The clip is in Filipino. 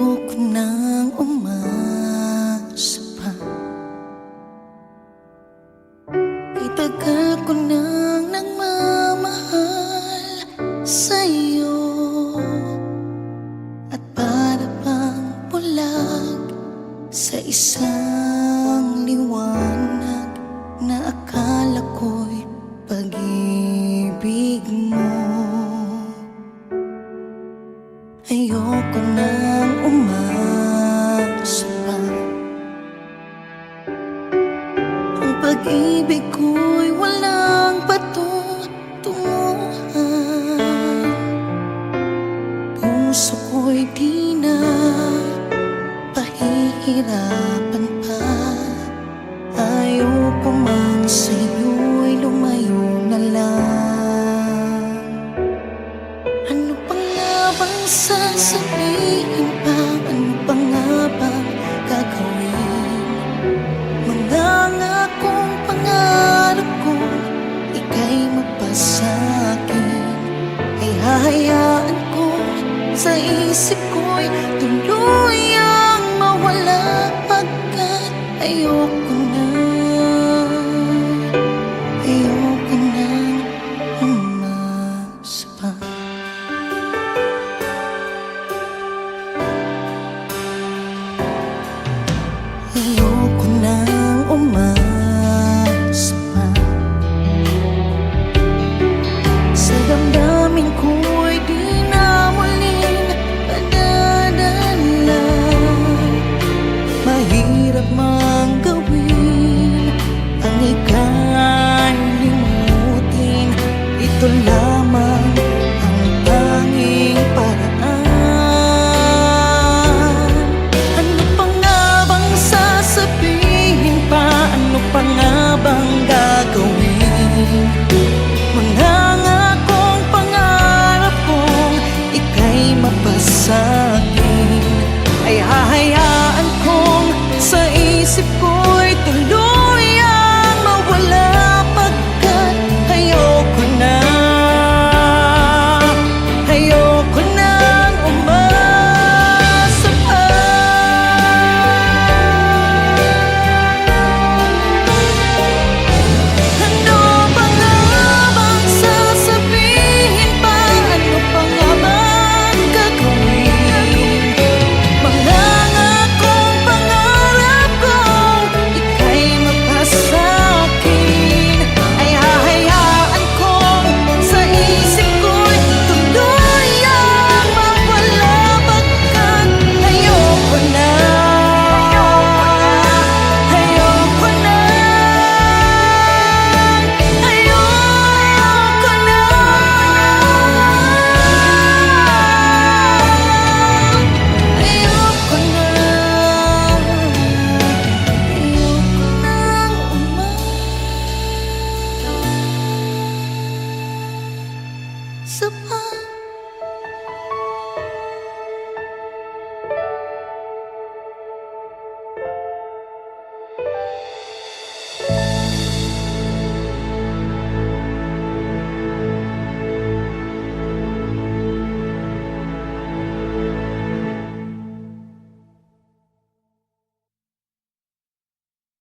Ayoko nang umasa pa. Itagal ko nang nagmamahal sa'yo, at para bang bulag sa isang liwanag na akala ko'y pag-ibig mo. Ayoko nang umasa pa. Ang pag-ibig ko'y walang patutunguhan. Puso ko'y di na pahihirapan pa. Ayoko man sa'yo'y lumayo na lang. Ano pa nga bang sasabihin pa? Ano pa nga bang gagawin? Mga ngakong pangarap ko, ika'y magpasakin. Ay hahayaan ko sa isip ko'y tuluyang mawala, pagkat ayoko